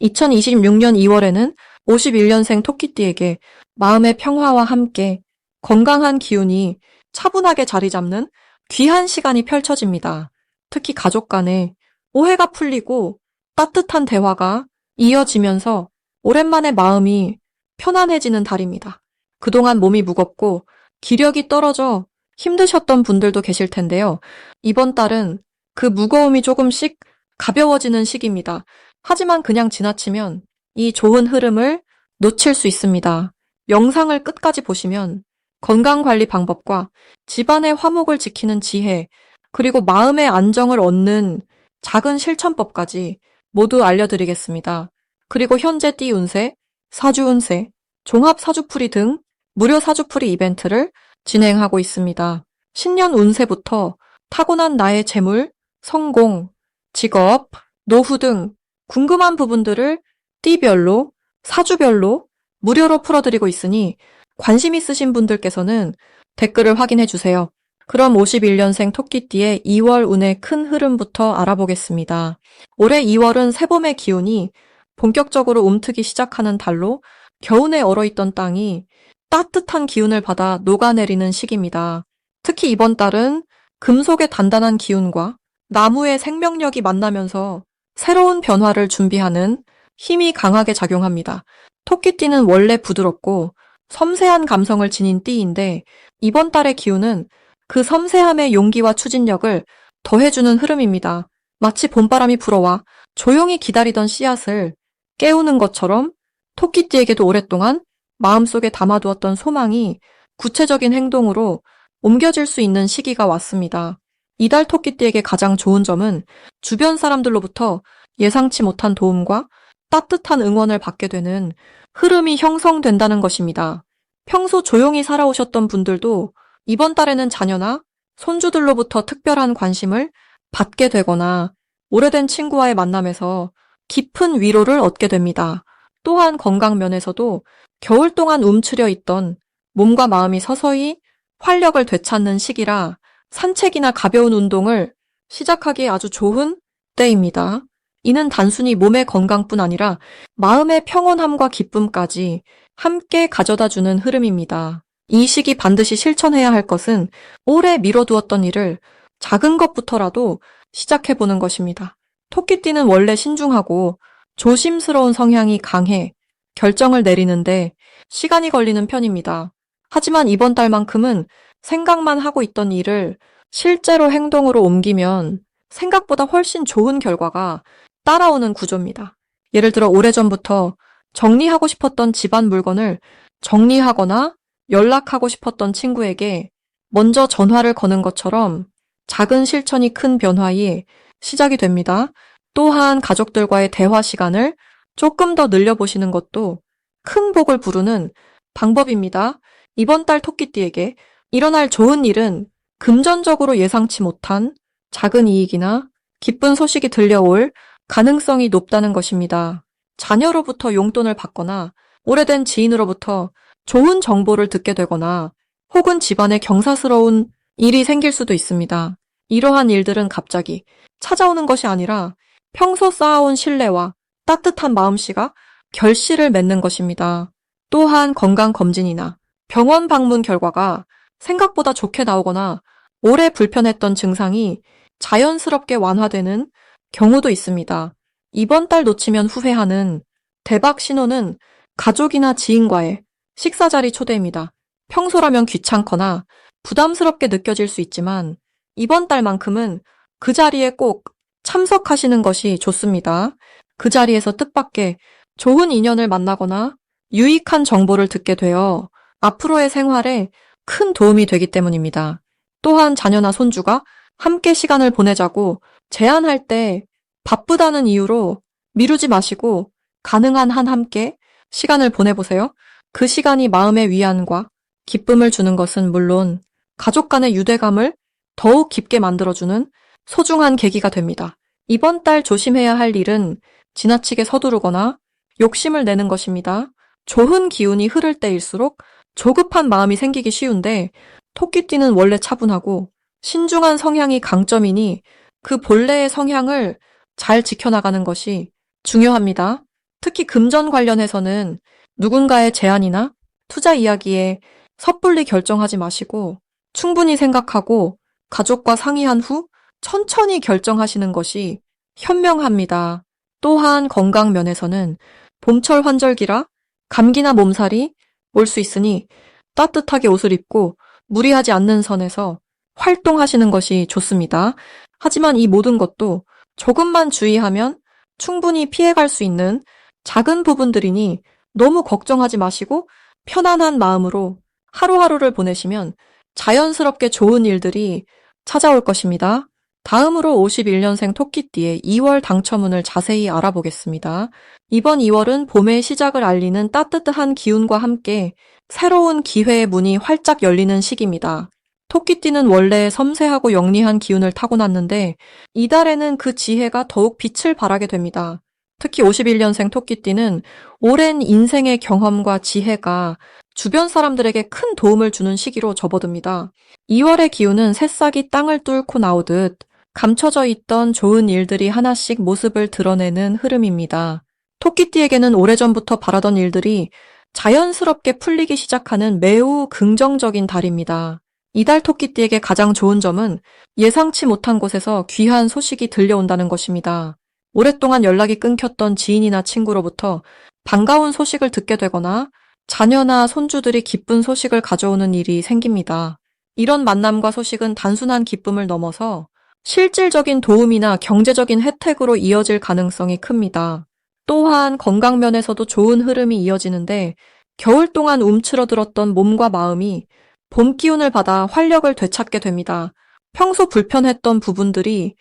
2026년 2월에는 51년생 토끼띠에게 마음의 평화와 함께 건강한 기운이 차분하게 자리 잡는 귀한 시간이 펼쳐집니다. 특히 가족 간에 오해가 풀리고 따뜻한 대화가 이어지면서 오랜만에 마음이 편안해지는 달입니다. 그동안 몸이 무겁고 기력이 떨어져 힘드셨던 분들도 계실 텐데요. 이번 달은 그 무거움이 조금씩 가벼워지는 시기입니다. 하지만 그냥 지나치면 이 좋은 흐름을 놓칠 수 있습니다. 영상을 끝까지 보시면 건강관리 방법과 집안의 화목을 지키는 지혜, 그리고 마음의 안정을 얻는 작은 실천법까지 모두 알려드리겠습니다. 그리고 현재 띠 운세, 사주 운세, 종합 사주풀이 등 무료 사주풀이 이벤트를 진행하고 있습니다. 신년 운세부터 타고난 나의 재물, 성공, 직업, 노후 등 궁금한 부분들을 띠별로, 사주별로 무료로 풀어드리고 있으니 관심 있으신 분들께서는 댓글을 확인해 주세요. 그럼 51년생 토끼띠의 2월 운의 큰 흐름부터 알아보겠습니다. 올해 2월은 새봄의 기운이 본격적으로 움트기 시작하는 달로 겨우내 얼어있던 땅이 따뜻한 기운을 받아 녹아내리는 시기입니다. 특히 이번 달은 금속의 단단한 기운과 나무의 생명력이 만나면서 새로운 변화를 준비하는 힘이 강하게 작용합니다. 토끼띠는 원래 부드럽고 섬세한 감성을 지닌 띠인데 이번 달의 기운은 그 섬세함의 용기와 추진력을 더해주는 흐름입니다. 마치 봄바람이 불어와 조용히 기다리던 씨앗을 깨우는 것처럼 토끼띠에게도 오랫동안 마음속에 담아두었던 소망이 구체적인 행동으로 옮겨질 수 있는 시기가 왔습니다. 이달 토끼띠에게 가장 좋은 점은 주변 사람들로부터 예상치 못한 도움과 따뜻한 응원을 받게 되는 흐름이 형성된다는 것입니다. 평소 조용히 살아오셨던 분들도 이번 달에는 자녀나 손주들로부터 특별한 관심을 받게 되거나 오래된 친구와의 만남에서 깊은 위로를 얻게 됩니다. 또한 건강 면에서도 겨울 동안 움츠려 있던 몸과 마음이 서서히 활력을 되찾는 시기라 산책이나 가벼운 운동을 시작하기에 아주 좋은 때입니다. 이는 단순히 몸의 건강뿐 아니라 마음의 평온함과 기쁨까지 함께 가져다주는 흐름입니다. 이 시기 반드시 실천해야 할 것은 오래 미뤄두었던 일을 작은 것부터라도 시작해보는 것입니다. 토끼띠는 원래 신중하고 조심스러운 성향이 강해 결정을 내리는데 시간이 걸리는 편입니다. 하지만 이번 달만큼은 생각만 하고 있던 일을 실제로 행동으로 옮기면 생각보다 훨씬 좋은 결과가 따라오는 구조입니다. 예를 들어 오래전부터 정리하고 싶었던 집안 물건을 정리하거나 연락하고 싶었던 친구에게 먼저 전화를 거는 것처럼 작은 실천이 큰 변화의 시작이 됩니다. 또한 가족들과의 대화 시간을 조금 더 늘려보시는 것도 큰 복을 부르는 방법입니다. 이번 달 토끼띠에게 일어날 좋은 일은 금전적으로 예상치 못한 작은 이익이나 기쁜 소식이 들려올 가능성이 높다는 것입니다. 자녀로부터 용돈을 받거나 오래된 지인으로부터 좋은 정보를 듣게 되거나 혹은 집안에 경사스러운 일이 생길 수도 있습니다. 이러한 일들은 갑자기 찾아오는 것이 아니라 평소 쌓아온 신뢰와 따뜻한 마음씨가 결실을 맺는 것입니다. 또한 건강검진이나 병원 방문 결과가 생각보다 좋게 나오거나 오래 불편했던 증상이 자연스럽게 완화되는 경우도 있습니다. 이번 달 놓치면 후회하는 대박 신호는 가족이나 지인과의 식사 자리 초대입니다. 평소라면 귀찮거나 부담스럽게 느껴질 수 있지만 이번 달만큼은 그 자리에 꼭 참석하시는 것이 좋습니다. 그 자리에서 뜻밖의 좋은 인연을 만나거나 유익한 정보를 듣게 되어 앞으로의 생활에 큰 도움이 되기 때문입니다. 또한 자녀나 손주가 함께 시간을 보내자고 제안할 때 바쁘다는 이유로 미루지 마시고 가능한 한 함께 시간을 보내보세요. 그 시간이 마음의 위안과 기쁨을 주는 것은 물론 가족 간의 유대감을 더욱 깊게 만들어주는 소중한 계기가 됩니다. 이번 달 조심해야 할 일은 지나치게 서두르거나 욕심을 내는 것입니다. 좋은 기운이 흐를 때일수록 조급한 마음이 생기기 쉬운데 토끼띠는 원래 차분하고 신중한 성향이 강점이니 그 본래의 성향을 잘 지켜나가는 것이 중요합니다. 특히 금전 관련해서는 누군가의 제안이나 투자 이야기에 섣불리 결정하지 마시고 충분히 생각하고 가족과 상의한 후 천천히 결정하시는 것이 현명합니다. 또한 건강 면에서는 봄철 환절기라 감기나 몸살이 올 수 있으니 따뜻하게 옷을 입고 무리하지 않는 선에서 활동하시는 것이 좋습니다. 하지만 이 모든 것도 조금만 주의하면 충분히 피해갈 수 있는 작은 부분들이니 너무 걱정하지 마시고 편안한 마음으로 하루하루를 보내시면 자연스럽게 좋은 일들이 찾아올 것입니다. 다음으로 51년생 토끼띠의 2월 당첨운을 자세히 알아보겠습니다. 이번 2월은 봄의 시작을 알리는 따뜻한 기운과 함께 새로운 기회의 문이 활짝 열리는 시기입니다. 토끼띠는 원래 섬세하고 영리한 기운을 타고났는데 이달에는 그 지혜가 더욱 빛을 발하게 됩니다. 특히 51년생 토끼띠는 오랜 인생의 경험과 지혜가 주변 사람들에게 큰 도움을 주는 시기로 접어듭니다. 2월의 기운은 새싹이 땅을 뚫고 나오듯 감춰져 있던 좋은 일들이 하나씩 모습을 드러내는 흐름입니다. 토끼띠에게는 오래전부터 바라던 일들이 자연스럽게 풀리기 시작하는 매우 긍정적인 달입니다. 이달 토끼띠에게 가장 좋은 점은 예상치 못한 곳에서 귀한 소식이 들려온다는 것입니다. 오랫동안 연락이 끊겼던 지인이나 친구로부터 반가운 소식을 듣게 되거나 자녀나 손주들이 기쁜 소식을 가져오는 일이 생깁니다. 이런 만남과 소식은 단순한 기쁨을 넘어서 실질적인 도움이나 경제적인 혜택으로 이어질 가능성이 큽니다. 또한 건강 면에서도 좋은 흐름이 이어지는데 겨울 동안 움츠러들었던 몸과 마음이 봄 기운을 받아 활력을 되찾게 됩니다. 평소 불편했던 부분들이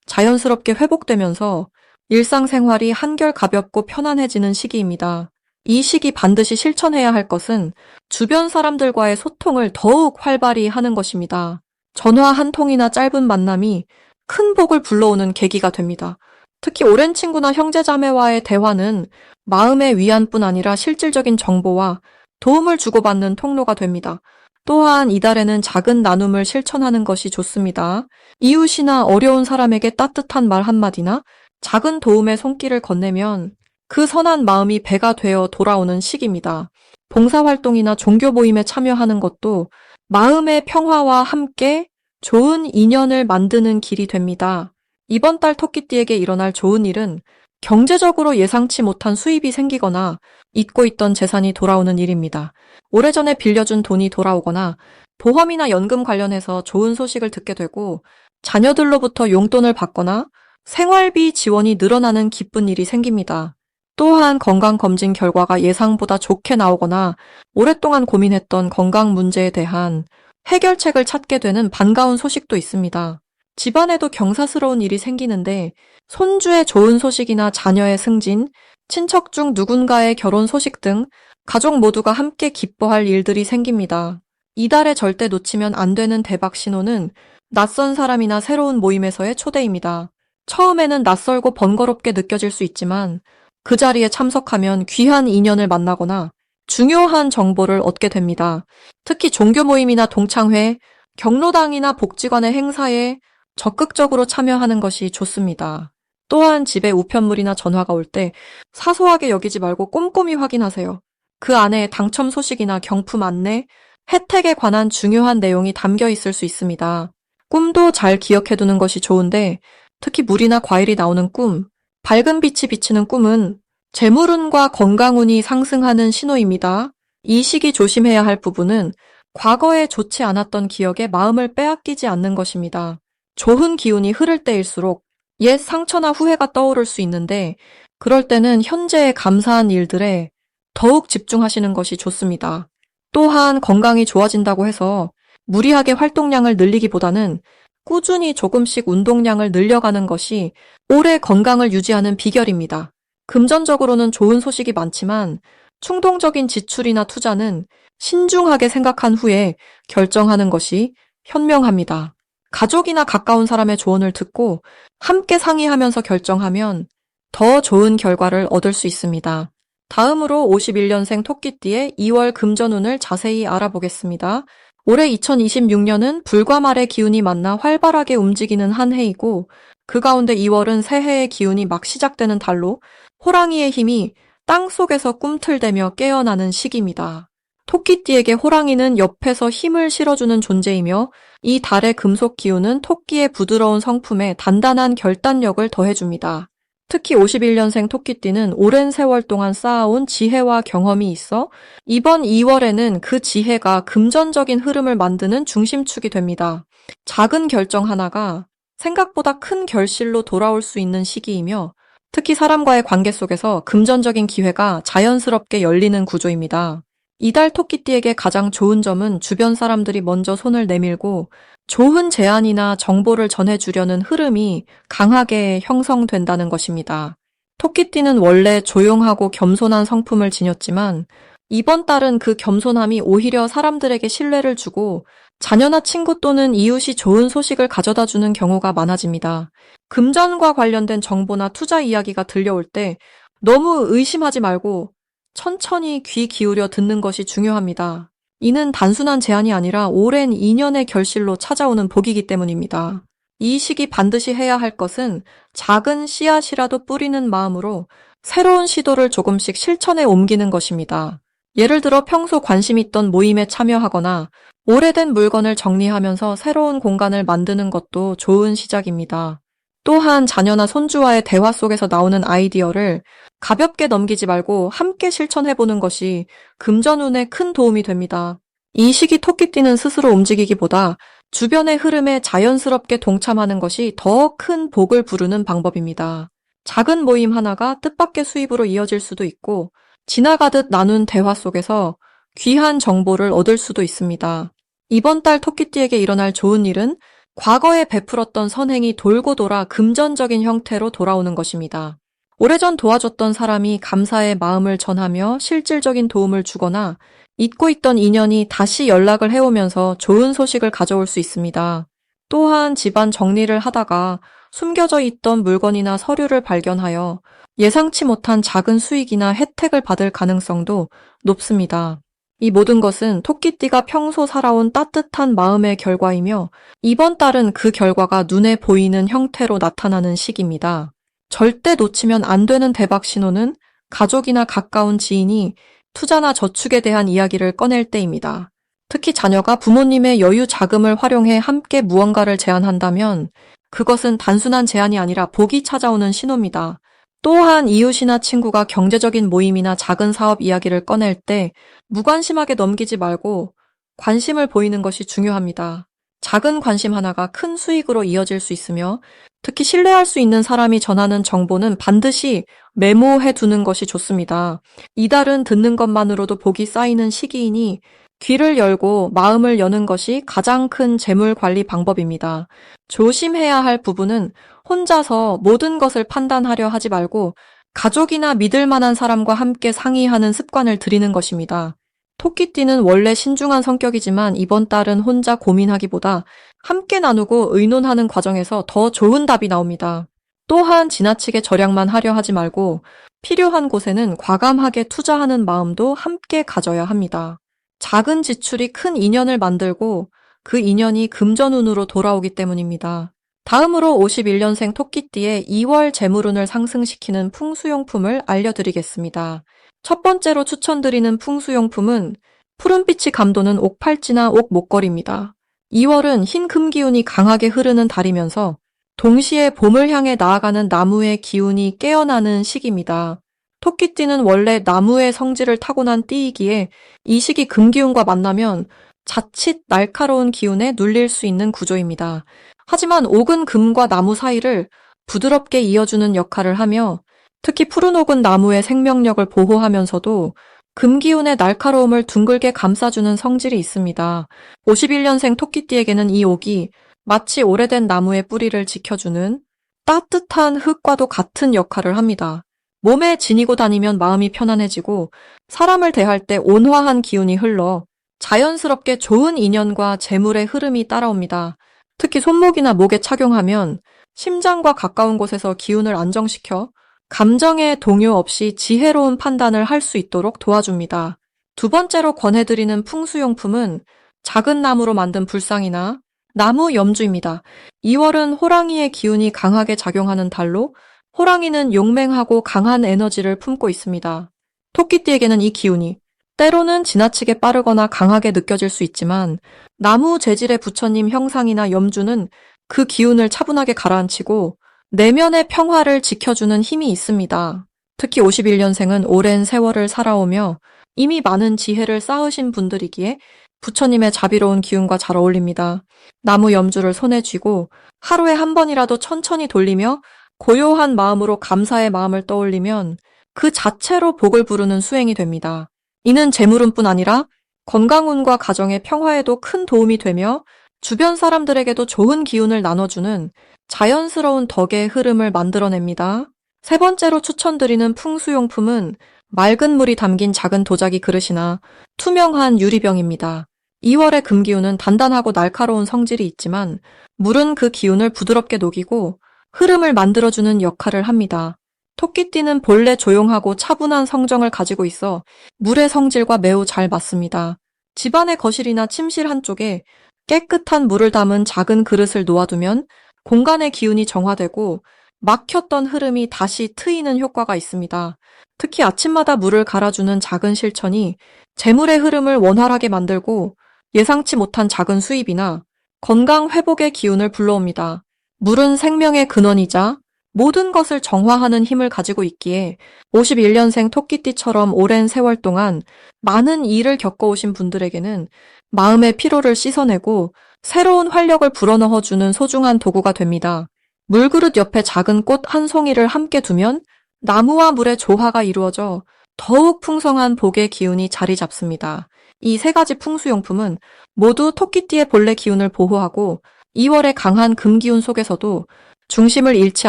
자연스럽게 회복되면서 일상생활이 한결 가볍고 편안해지는 시기입니다. 이 시기 반드시 실천해야 할 것은 주변 사람들과의 소통을 더욱 활발히 하는 것입니다. 전화 한 통이나 짧은 만남이 큰 복을 불러오는 계기가 됩니다. 특히 오랜 친구나 형제자매와의 대화는 마음의 위안뿐 아니라 실질적인 정보와 도움을 주고받는 통로가 됩니다. 또한 이달에는 작은 나눔을 실천하는 것이 좋습니다. 이웃이나 어려운 사람에게 따뜻한 말 한마디나 작은 도움의 손길을 건네면 그 선한 마음이 배가 되어 돌아오는 시기입니다. 봉사활동이나 종교 모임에 참여하는 것도 마음의 평화와 함께 좋은 인연을 만드는 길이 됩니다. 이번 달 토끼띠에게 일어날 좋은 일은 경제적으로 예상치 못한 수입이 생기거나 잊고 있던 재산이 돌아오는 일입니다. 오래전에 빌려준 돈이 돌아오거나 보험이나 연금 관련해서 좋은 소식을 듣게 되고 자녀들로부터 용돈을 받거나 생활비 지원이 늘어나는 기쁜 일이 생깁니다. 또한 건강검진 결과가 예상보다 좋게 나오거나 오랫동안 고민했던 건강 문제에 대한 해결책을 찾게 되는 반가운 소식도 있습니다. 집안에도 경사스러운 일이 생기는데 손주의 좋은 소식이나 자녀의 승진, 친척 중 누군가의 결혼 소식 등 가족 모두가 함께 기뻐할 일들이 생깁니다. 이달에 절대 놓치면 안 되는 대박 신호는 낯선 사람이나 새로운 모임에서의 초대입니다. 처음에는 낯설고 번거롭게 느껴질 수 있지만 그 자리에 참석하면 귀한 인연을 만나거나 중요한 정보를 얻게 됩니다. 특히 종교 모임이나 동창회, 경로당이나 복지관의 행사에 적극적으로 참여하는 것이 좋습니다. 또한 집에 우편물이나 전화가 올 때 사소하게 여기지 말고 꼼꼼히 확인하세요. 그 안에 당첨 소식이나 경품 안내, 혜택에 관한 중요한 내용이 담겨 있을 수 있습니다. 꿈도 잘 기억해두는 것이 좋은데 특히 물이나 과일이 나오는 꿈, 밝은 빛이 비치는 꿈은 재물운과 건강운이 상승하는 신호입니다. 이 시기 조심해야 할 부분은 과거에 좋지 않았던 기억에 마음을 빼앗기지 않는 것입니다. 좋은 기운이 흐를 때일수록 옛 상처나 후회가 떠오를 수 있는데 그럴 때는 현재의 감사한 일들에 더욱 집중하시는 것이 좋습니다. 또한 건강이 좋아진다고 해서 무리하게 활동량을 늘리기보다는 꾸준히 조금씩 운동량을 늘려가는 것이 오래 건강을 유지하는 비결입니다. 금전적으로는 좋은 소식이 많지만 충동적인 지출이나 투자는 신중하게 생각한 후에 결정하는 것이 현명합니다. 가족이나 가까운 사람의 조언을 듣고 함께 상의하면서 결정하면 더 좋은 결과를 얻을 수 있습니다. 다음으로 51년생 토끼띠의 2월 금전운을 자세히 알아보겠습니다. 올해 2026년은 불과 말의 기운이 만나 활발하게 움직이는 한 해이고 그 가운데 2월은 새해의 기운이 막 시작되는 달로 호랑이의 힘이 땅속에서 꿈틀대며 깨어나는 시기입니다. 토끼띠에게 호랑이는 옆에서 힘을 실어주는 존재이며 이 달의 금속 기운은 토끼의 부드러운 성품에 단단한 결단력을 더해줍니다. 특히 51년생 토끼띠는 오랜 세월 동안 쌓아온 지혜와 경험이 있어 이번 2월에는 그 지혜가 금전적인 흐름을 만드는 중심축이 됩니다. 작은 결정 하나가 생각보다 큰 결실로 돌아올 수 있는 시기이며 특히 사람과의 관계 속에서 금전적인 기회가 자연스럽게 열리는 구조입니다. 이달 토끼띠에게 가장 좋은 점은 주변 사람들이 먼저 손을 내밀고 좋은 제안이나 정보를 전해주려는 흐름이 강하게 형성된다는 것입니다. 토끼띠는 원래 조용하고 겸손한 성품을 지녔지만 이번 달은 그 겸손함이 오히려 사람들에게 신뢰를 주고 자녀나 친구 또는 이웃이 좋은 소식을 가져다 주는 경우가 많아집니다. 금전과 관련된 정보나 투자 이야기가 들려올 때 너무 의심하지 말고 천천히 귀 기울여 듣는 것이 중요합니다. 이는 단순한 제안이 아니라 오랜 인연의 결실로 찾아오는 복이기 때문입니다. 이 시기 반드시 해야 할 것은 작은 씨앗이라도 뿌리는 마음으로 새로운 시도를 조금씩 실천에 옮기는 것입니다. 예를 들어 평소 관심 있던 모임에 참여하거나 오래된 물건을 정리하면서 새로운 공간을 만드는 것도 좋은 시작입니다. 또한 자녀나 손주와의 대화 속에서 나오는 아이디어를 가볍게 넘기지 말고 함께 실천해보는 것이 금전운에 큰 도움이 됩니다. 이 시기 토끼띠는 스스로 움직이기보다 주변의 흐름에 자연스럽게 동참하는 것이 더 큰 복을 부르는 방법입니다. 작은 모임 하나가 뜻밖의 수입으로 이어질 수도 있고 지나가듯 나눈 대화 속에서 귀한 정보를 얻을 수도 있습니다. 이번 달 토끼띠에게 일어날 좋은 일은 과거에 베풀었던 선행이 돌고 돌아 금전적인 형태로 돌아오는 것입니다. 오래전 도와줬던 사람이 감사의 마음을 전하며 실질적인 도움을 주거나 잊고 있던 인연이 다시 연락을 해오면서 좋은 소식을 가져올 수 있습니다. 또한 집안 정리를 하다가 숨겨져 있던 물건이나 서류를 발견하여 예상치 못한 작은 수익이나 혜택을 받을 가능성도 높습니다. 이 모든 것은 토끼띠가 평소 살아온 따뜻한 마음의 결과이며 이번 달은 그 결과가 눈에 보이는 형태로 나타나는 시기입니다. 절대 놓치면 안 되는 대박 신호는 가족이나 가까운 지인이 투자나 저축에 대한 이야기를 꺼낼 때입니다. 특히 자녀가 부모님의 여유 자금을 활용해 함께 무언가를 제안한다면 그것은 단순한 제안이 아니라 복이 찾아오는 신호입니다. 또한 이웃이나 친구가 경제적인 모임이나 작은 사업 이야기를 꺼낼 때 무관심하게 넘기지 말고 관심을 보이는 것이 중요합니다. 작은 관심 하나가 큰 수익으로 이어질 수 있으며 특히 신뢰할 수 있는 사람이 전하는 정보는 반드시 메모해 두는 것이 좋습니다. 이달은 듣는 것만으로도 복이 쌓이는 시기이니 귀를 열고 마음을 여는 것이 가장 큰 재물 관리 방법입니다. 조심해야 할 부분은 혼자서 모든 것을 판단하려 하지 말고 가족이나 믿을 만한 사람과 함께 상의하는 습관을 들이는 것입니다. 토끼띠는 원래 신중한 성격이지만 이번 달은 혼자 고민하기보다 함께 나누고 의논하는 과정에서 더 좋은 답이 나옵니다. 또한 지나치게 절약만 하려 하지 말고 필요한 곳에는 과감하게 투자하는 마음도 함께 가져야 합니다. 작은 지출이 큰 인연을 만들고 그 인연이 금전운으로 돌아오기 때문입니다. 다음으로 51년생 토끼띠의 2월 재물운을 상승시키는 풍수용품을 알려드리겠습니다. 첫 번째로 추천드리는 풍수용품은 푸른빛이 감도는 옥팔찌나 옥목걸이입니다. 2월은 흰 금기운이 강하게 흐르는 달이면서 동시에 봄을 향해 나아가는 나무의 기운이 깨어나는 시기입니다. 토끼띠는 원래 나무의 성질을 타고난 띠이기에 이 시기 금기운과 만나면 자칫 날카로운 기운에 눌릴 수 있는 구조입니다. 하지만 옥은 금과 나무 사이를 부드럽게 이어주는 역할을 하며 특히 푸른 옥은 나무의 생명력을 보호하면서도 금기운의 날카로움을 둥글게 감싸주는 성질이 있습니다. 51년생 토끼띠에게는 이 옥이 마치 오래된 나무의 뿌리를 지켜주는 따뜻한 흙과도 같은 역할을 합니다. 몸에 지니고 다니면 마음이 편안해지고 사람을 대할 때 온화한 기운이 흘러 자연스럽게 좋은 인연과 재물의 흐름이 따라옵니다. 특히 손목이나 목에 착용하면 심장과 가까운 곳에서 기운을 안정시켜 감정의 동요 없이 지혜로운 판단을 할 수 있도록 도와줍니다. 두 번째로 권해드리는 풍수용품은 작은 나무로 만든 불상이나 나무 염주입니다. 2월은 호랑이의 기운이 강하게 작용하는 달로 호랑이는 용맹하고 강한 에너지를 품고 있습니다. 토끼띠에게는 이 기운이 때로는 지나치게 빠르거나 강하게 느껴질 수 있지만 나무 재질의 부처님 형상이나 염주는 그 기운을 차분하게 가라앉히고 내면의 평화를 지켜주는 힘이 있습니다. 특히 51년생은 오랜 세월을 살아오며 이미 많은 지혜를 쌓으신 분들이기에 부처님의 자비로운 기운과 잘 어울립니다. 나무 염주를 손에 쥐고 하루에 한 번이라도 천천히 돌리며 고요한 마음으로 감사의 마음을 떠올리면 그 자체로 복을 부르는 수행이 됩니다. 이는 재물운뿐 아니라 건강운과 가정의 평화에도 큰 도움이 되며 주변 사람들에게도 좋은 기운을 나눠주는 자연스러운 덕의 흐름을 만들어냅니다. 세 번째로 추천드리는 풍수용품은 맑은 물이 담긴 작은 도자기 그릇이나 투명한 유리병입니다. 2월의 금기운은 단단하고 날카로운 성질이 있지만 물은 그 기운을 부드럽게 녹이고 흐름을 만들어주는 역할을 합니다. 토끼띠는 본래 조용하고 차분한 성정을 가지고 있어 물의 성질과 매우 잘 맞습니다. 집안의 거실이나 침실 한쪽에 깨끗한 물을 담은 작은 그릇을 놓아두면 공간의 기운이 정화되고 막혔던 흐름이 다시 트이는 효과가 있습니다. 특히 아침마다 물을 갈아주는 작은 실천이 재물의 흐름을 원활하게 만들고 예상치 못한 작은 수입이나 건강 회복의 기운을 불러옵니다. 물은 생명의 근원이자 모든 것을 정화하는 힘을 가지고 있기에 51년생 토끼띠처럼 오랜 세월 동안 많은 일을 겪어오신 분들에게는 마음의 피로를 씻어내고 새로운 활력을 불어넣어주는 소중한 도구가 됩니다. 물그릇 옆에 작은 꽃 한 송이를 함께 두면 나무와 물의 조화가 이루어져 더욱 풍성한 복의 기운이 자리 잡습니다. 이 세 가지 풍수용품은 모두 토끼띠의 본래 기운을 보호하고 2월의 강한 금기운 속에서도 중심을 잃지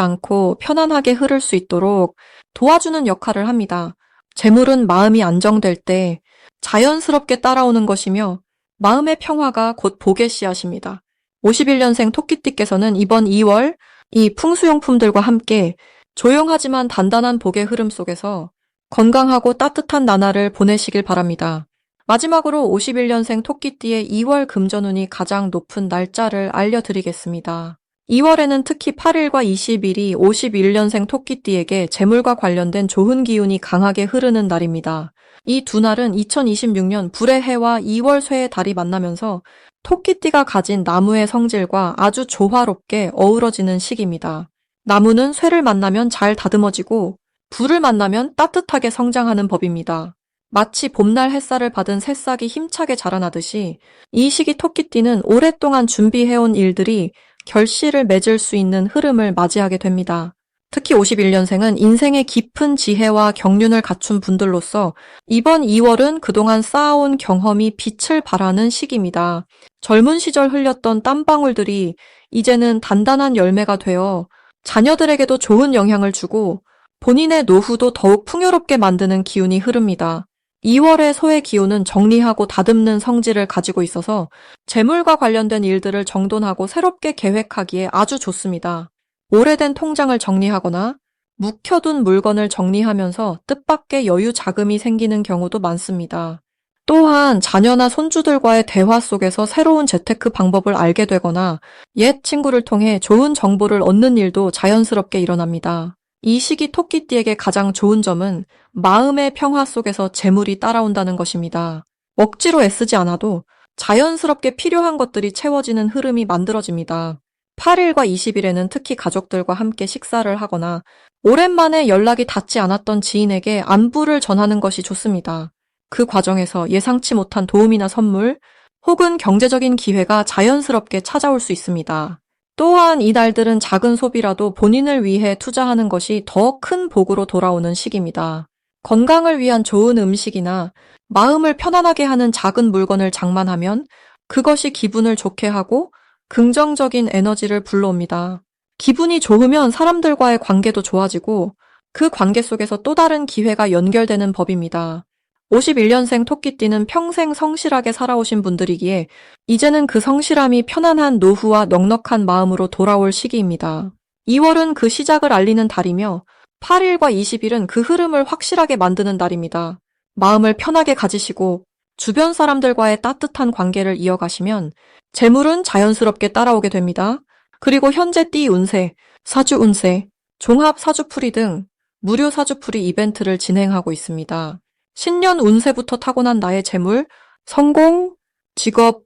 않고 편안하게 흐를 수 있도록 도와주는 역할을 합니다. 재물은 마음이 안정될 때 자연스럽게 따라오는 것이며 마음의 평화가 곧 복의 씨앗입니다. 51년생 토끼띠께서는 이번 2월 이 풍수용품들과 함께 조용하지만 단단한 복의 흐름 속에서 건강하고 따뜻한 나날을 보내시길 바랍니다. 마지막으로 51년생 토끼띠의 2월 금전운이 가장 높은 날짜를 알려드리겠습니다. 2월에는 특히 8일과 20일이 51년생 토끼띠에게 재물과 관련된 좋은 기운이 강하게 흐르는 날입니다. 이 두 날은 2026년 불의 해와 2월 쇠의 달이 만나면서 토끼띠가 가진 나무의 성질과 아주 조화롭게 어우러지는 시기입니다. 나무는 쇠를 만나면 잘 다듬어지고 불을 만나면 따뜻하게 성장하는 법입니다. 마치 봄날 햇살을 받은 새싹이 힘차게 자라나듯이 이 시기 토끼띠는 오랫동안 준비해온 일들이 결실을 맺을 수 있는 흐름을 맞이하게 됩니다. 특히 51년생은 인생의 깊은 지혜와 경륜을 갖춘 분들로서 이번 2월은 그동안 쌓아온 경험이 빛을 발하는 시기입니다. 젊은 시절 흘렸던 땀방울들이 이제는 단단한 열매가 되어 자녀들에게도 좋은 영향을 주고 본인의 노후도 더욱 풍요롭게 만드는 기운이 흐릅니다. 2월의 소의 기운은 정리하고 다듬는 성질을 가지고 있어서 재물과 관련된 일들을 정돈하고 새롭게 계획하기에 아주 좋습니다. 오래된 통장을 정리하거나 묵혀둔 물건을 정리하면서 뜻밖의 여유 자금이 생기는 경우도 많습니다. 또한 자녀나 손주들과의 대화 속에서 새로운 재테크 방법을 알게 되거나 옛 친구를 통해 좋은 정보를 얻는 일도 자연스럽게 일어납니다. 이 시기 토끼띠에게 가장 좋은 점은 마음의 평화 속에서 재물이 따라온다는 것입니다. 억지로 애쓰지 않아도 자연스럽게 필요한 것들이 채워지는 흐름이 만들어집니다. 8일과 20일에는 특히 가족들과 함께 식사를 하거나 오랜만에 연락이 닿지 않았던 지인에게 안부를 전하는 것이 좋습니다. 그 과정에서 예상치 못한 도움이나 선물 혹은 경제적인 기회가 자연스럽게 찾아올 수 있습니다. 또한 이날들은 작은 소비라도 본인을 위해 투자하는 것이 더 큰 복으로 돌아오는 시기입니다. 건강을 위한 좋은 음식이나 마음을 편안하게 하는 작은 물건을 장만하면 그것이 기분을 좋게 하고 긍정적인 에너지를 불러옵니다. 기분이 좋으면 사람들과의 관계도 좋아지고 그 관계 속에서 또 다른 기회가 연결되는 법입니다. 51년생 토끼띠는 평생 성실하게 살아오신 분들이기에 이제는 그 성실함이 편안한 노후와 넉넉한 마음으로 돌아올 시기입니다. 2월은 그 시작을 알리는 달이며 8일과 20일은 그 흐름을 확실하게 만드는 달입니다. 마음을 편하게 가지시고 주변 사람들과의 따뜻한 관계를 이어가시면 재물은 자연스럽게 따라오게 됩니다. 그리고 현재 띠 운세, 사주 운세, 종합 사주풀이 등 무료 사주풀이 이벤트를 진행하고 있습니다. 신년 운세부터 타고난 나의 재물, 성공, 직업,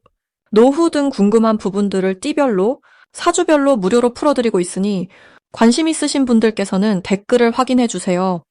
노후 등 궁금한 부분들을 띠별로, 사주별로 무료로 풀어드리고 있으니 관심 있으신 분들께서는 댓글을 확인해 주세요.